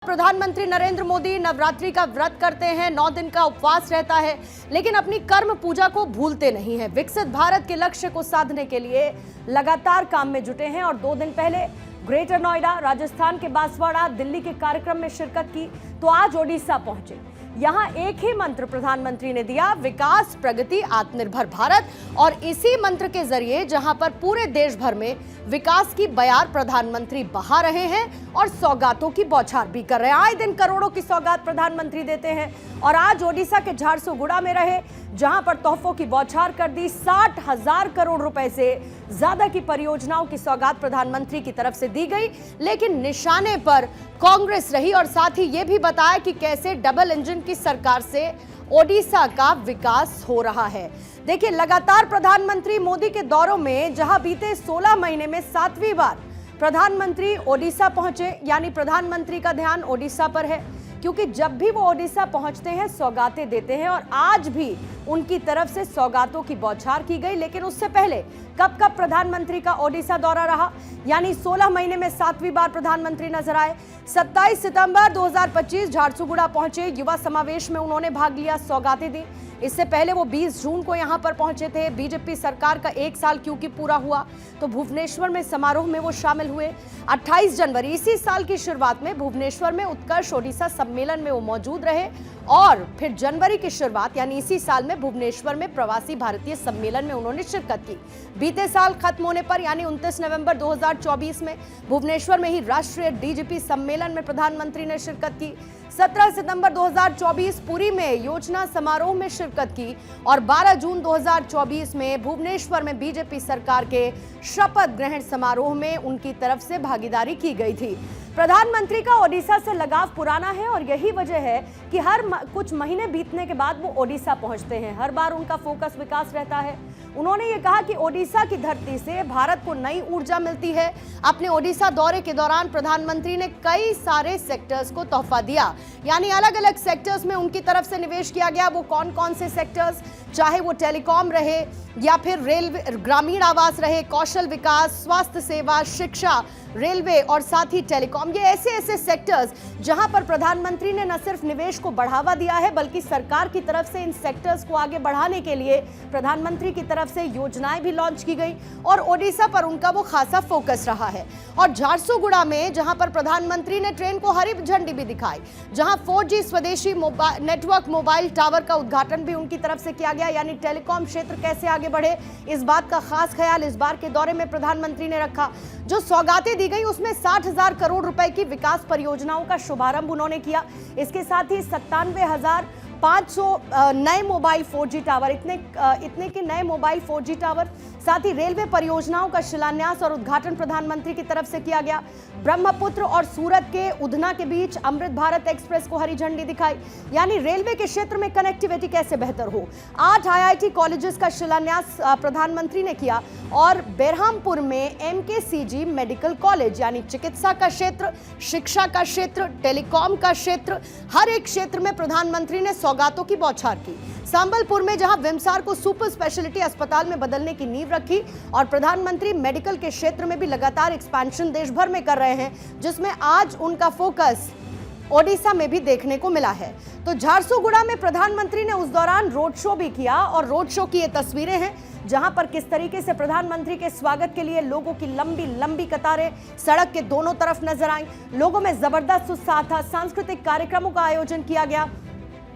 प्रधानमंत्री नरेंद्र मोदी नवरात्रि का व्रत करते हैं, 9 दिन का उपवास रहता है, लेकिन अपनी कर्म पूजा को भूलते नहीं हैं। विकसित भारत के लक्ष्य को साधने के लिए लगातार काम में जुटे हैं और 2 दिन पहले ग्रेटर नोएडा, राजस्थान के बांसवाड़ा, दिल्ली के कार्यक्रम में शिरकत की तो आज ओडिशा पहुंचे। यहां एक ही मंत्र प्रधानमंत्री ने दिया, विकास, प्रगति, आत्मनिर्भर भारत। और इसी मंत्र के जरिए जहां पर पूरे देश भर में विकास की बयार प्रधानमंत्री बहा रहे हैं और सौगातों की बौछार भी कर रहे हैं। आए दिन करोड़ों की सौगात प्रधानमंत्री देते हैं और आज ओडिशा के झारसुगुड़ा में रहे, जहां पर तोहफों की बौछार कर दी। 60,000 करोड़ रुपए से ज्यादा की परियोजनाओं की सौगात प्रधानमंत्री की तरफ से दी गई, लेकिन निशाने पर कांग्रेस रही और साथ ही यह भी बताया कि कैसे डबल इंजन की सरकार से ओडिशा का विकास हो रहा है। देखिए, लगातार प्रधानमंत्री मोदी के दौरों में जहां बीते 16 महीने में 7वीं बार प्रधानमंत्री ओडिशा पहुंचे, यानी प्रधानमंत्री का ध्यान ओडिशा पर है, क्योंकि जब भी वो ओडिशा पहुंचते हैं सौगातें देते हैं और आज भी उनकी तरफ से सौगातों की बौछार की गई। लेकिन उससे पहले कब कब प्रधानमंत्री का ओडिशा दौरा रहा, यानी 16 महीने में 7वीं बार प्रधानमंत्री नजर आए। 27 सितंबर 2025 झारसुगुड़ा पहुंचे, युवा समावेश में उन्होंने भाग लिया, सौगातें दी। इससे पहले वो 20 जून को यहां पर पहुंचे थे। बीजेपी सरकार का 1 साल क्योंकि पूरा हुआ तो भुवनेश्वर में समारोह में वो शामिल हुए। 28 जनवरी इसी साल की शुरुआत में भुवनेश्वर में उत्कर्ष ओडिशा सम्मेलन में वो मौजूद रहे और फिर जनवरी की शुरुआत यानी इसी साल में भुवनेश्वर में प्रवासी भारतीय सम्मेलन में उन्होंने शिरकत की। बीते साल खत्म होने पर यानी 29 नवंबर 2024 में भुवनेश्वर में ही राष्ट्रीय डीजीपी सम्मेलन में प्रधानमंत्री ने शिरकत की। 17 सितंबर 2024 पुरी में योजना समारोह में शिरकत की और 12 जून 2024 में भुवनेश्वर में बीजेपी सरकार के शपथ ग्रहण समारोह में उनकी तरफ से भागीदारी की गई थी। प्रधानमंत्री का ओडिशा से लगाव पुराना है और यही वजह है कि हर कुछ महीने बीतने के बाद वो ओडिशा पहुंचते हैं। हर बार उनका फोकस विकास रहता है। उन्होंने ये कहा कि ओडिशा की धरती से भारत को नई ऊर्जा मिलती है। अपने ओडिशा दौरे के दौरान प्रधानमंत्री ने कई सारे सेक्टर्स को तोहफा दिया, यानी अलग अलग सेक्टर्स में उनकी तरफ से निवेश किया गया। वो कौन कौन से सेक्टर्स, चाहे वो टेलीकॉम रहे या फिर रेलवे, ग्रामीण आवास रहे, कौशल विकास, स्वास्थ्य सेवा, शिक्षा, रेलवे और साथ ही टेलीकॉम, ये ऐसे सेक्टर्स जहां पर प्रधानमंत्री ने न सिर्फ निवेश को बढ़ावा दिया है बल्कि सरकार की तरफ से इन सेक्टर्स को आगे बढ़ाने के लिए प्रधानमंत्री की तरफ से योजनाएं भी लॉन्च की गई और ओडिशा पर उनका वो खासा फोकस रहा है। और झारसुगुड़ा में जहां पर प्रधानमंत्री ने ट्रेन को हरी झंडी भी दिखाई, जहां 4G स्वदेशी नेटवर्क मोबाइल टावर का उद्घाटन भी उनकी तरफ से किया गया, यानी टेलीकॉम क्षेत्र कैसे आगे बढ़े, इस बात का खास ख्याल इस बार के दौरे में प्रधानमंत्री ने रखा। जो सौगातें दी गई उसमें 60,000 करोड़ रुपए की विकास परियोजनाओं का शुभारंभ उन्होंने किया। इसके साथ ही 97,500 नए मोबाइल 4G टावर, इतने के नए मोबाइल 4G टावर, साथ ही रेलवे परियोजनाओं का शिलान्यास और उद्घाटन प्रधानमंत्री की तरफ से किया गया। ब्रह्मपुत्र और सूरत के उधना के बीच अमृत भारत एक्सप्रेस को हरी झंडी दिखाई, यानी रेलवे के क्षेत्र में कनेक्टिविटी कैसे बेहतर हो। 8 IIT कॉलेजेस का शिलान्यास प्रधानमंत्री ने किया और बेरहामपुर में MKCG मेडिकल कॉलेज, यानी चिकित्सा का क्षेत्र, शिक्षा का क्षेत्र, टेलीकॉम का क्षेत्र, हर एक क्षेत्र में प्रधानमंत्री ने सौगातों की बौछार की। संबलपुर में जहां विमसार को सुपर स्पेशलिटी अस्पताल में बदलने की नींव रखी और प्रधानमंत्री मेडिकल के क्षेत्र में भी लगातार एक्सपेंशन देश भर में कर रहे हैं, जिसमें आज उनका फोकस ओडिशा में भी देखने को मिला है। तो झारसुगुड़ा में प्रधानमंत्री ने उस दौरान रोड शो भी किया और रोड शो की ये तस्वीरें हैं जहां पर किस तरीके से प्रधानमंत्री के स्वागत के लिए लोगों की लंबी लंबी कतारें सड़क के दोनों तरफ नजर आई। लोगों में जबरदस्त उत्साह था। सांस्कृतिक कार्यक्रमों का आयोजन किया गया,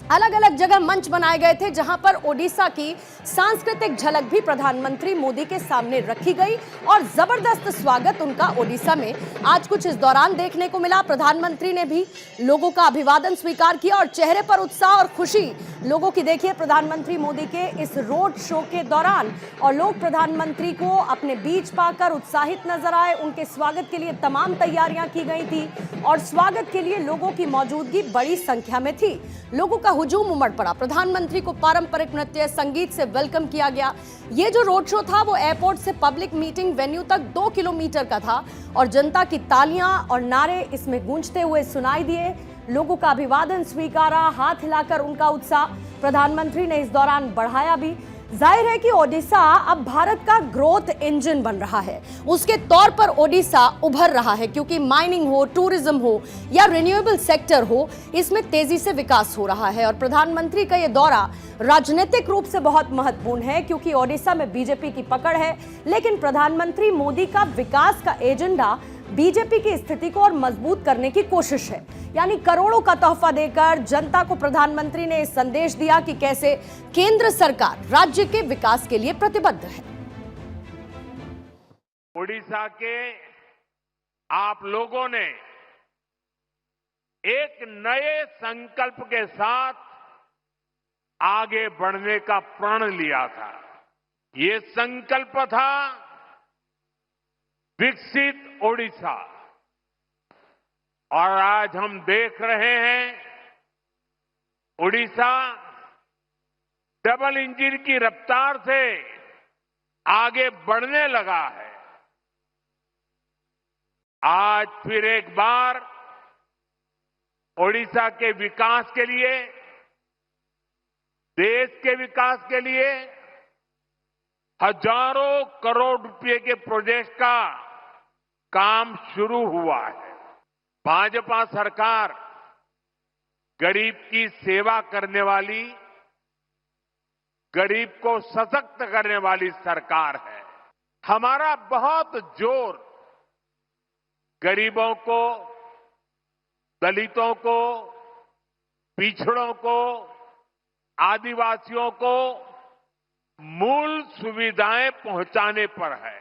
अलग अलग जगह मंच बनाए गए थे जहां पर ओडिशा की सांस्कृतिक झलक भी प्रधानमंत्री मोदी के सामने रखी गई और जबरदस्त स्वागत उनका ओडिशा में आज कुछ इस दौरान देखने को मिला। प्रधानमंत्री ने भी लोगों का अभिवादन स्वीकार किया और चेहरे पर उत्साह और खुशी लोगों की देखिए प्रधानमंत्री मोदी के इस रोड शो के दौरान, और लोग प्रधानमंत्री को अपने बीच पाकर उत्साहित नजर आए। उनके स्वागत के लिए तमाम तैयारियां की गई थी और स्वागत के लिए लोगों की मौजूदगी बड़ी संख्या में थी। लोगों का हुजूम उमड़ पड़ा। प्रधानमंत्री को पारंपरिक नृत्य संगीत से वेलकम किया गया। ये जो रोड शो था वो एयरपोर्ट से पब्लिक मीटिंग वेन्यू तक 2 किलोमीटर का था और जनता की तालियां और नारे इसमें गूंजते हुए सुनाई दिए। लोगों का अभिवादन स्वीकारा, हाथ हिलाकर उनका उत्साह प्रधानमंत्री ने इस दौरान बढ़ाया भी। जाहिर है कि ओडिशा अब भारत का ग्रोथ इंजन बन रहा है। उसके तौर पर ओडिशा उभर रहा है क्योंकि माइनिंग हो, टूरिज्म हो या रिन्यूएबल सेक्टर हो, इसमें तेजी से विकास हो रहा है। और प्रधानमंत्री का यह दौरा राजनीतिक रूप से बहुत महत्वपूर्ण है क्योंकि ओडिशा में बीजेपी की पकड़ है, लेकिन प्रधानमंत्री मोदी का विकास का एजेंडा बीजेपी की स्थिति को और मजबूत करने की कोशिश है। यानी करोड़ों का तोहफा देकर जनता को प्रधानमंत्री ने संदेश दिया कि कैसे केंद्र सरकार राज्य के विकास के लिए प्रतिबद्ध है। ओडिशा के आप लोगों ने एक नए संकल्प के साथ आगे बढ़ने का प्रण लिया था। ये संकल्प था विकसित ओडिशा। और आज हम देख रहे हैं ओडिशा डबल इंजन की रफ्तार से आगे बढ़ने लगा है। आज फिर एक बार ओडिशा के विकास के लिए, देश के विकास के लिए हजारों करोड़ रुपए के प्रोजेक्ट का काम शुरू हुआ है। भाजपा सरकार गरीब की सेवा करने वाली, गरीब को सशक्त करने वाली सरकार है। हमारा बहुत जोर गरीबों को, दलितों को, पिछड़ों को, आदिवासियों को मूल सुविधाएं पहुंचाने पर है।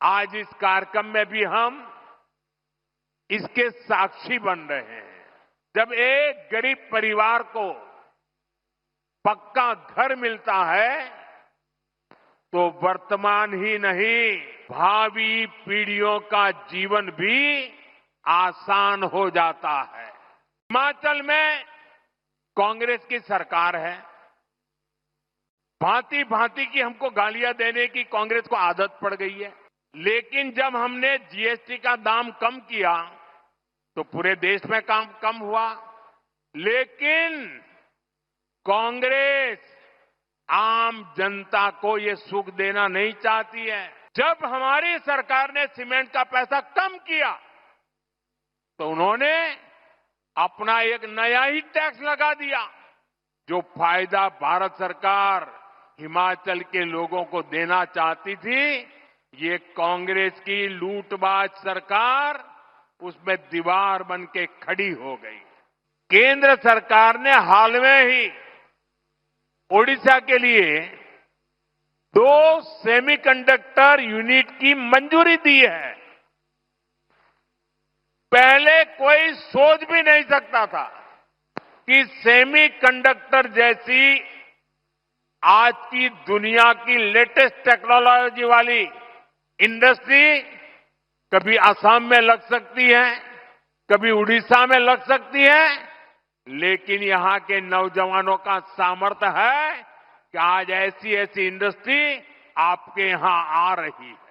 आज इस कार्यक्रम में भी हम इसके साक्षी बन रहे हैं। जब एक गरीब परिवार को पक्का घर मिलता है तो वर्तमान ही नहीं, भावी पीढ़ियों का जीवन भी आसान हो जाता है। हिमाचल में कांग्रेस की सरकार है। भांति भांति की हमको गालियां देने की कांग्रेस को आदत पड़ गई है। लेकिन जब हमने जीएसटी का दाम कम किया तो पूरे देश में काम कम हुआ। लेकिन कांग्रेस आम जनता को ये सुख देना नहीं चाहती है। जब हमारी सरकार ने सीमेंट का पैसा कम किया तो उन्होंने अपना एक नया ही टैक्स लगा दिया। जो फायदा भारत सरकार हिमाचल के लोगों को देना चाहती थी, ये कांग्रेस की लूटबाज सरकार उसमें दीवार बन के खड़ी हो गई। केंद्र सरकार ने हाल में ही ओडिशा के लिए 2 सेमीकंडक्टर यूनिट की मंजूरी दी है। पहले कोई सोच भी नहीं सकता था कि सेमीकंडक्टर जैसी आज की दुनिया की लेटेस्ट टेक्नोलॉजी वाली इंडस्ट्री कभी असम में लग सकती है, कभी उड़ीसा में लग सकती है। लेकिन यहां के नौजवानों का सामर्थ्य है कि आज ऐसी ऐसी इंडस्ट्री आपके यहां आ रही है।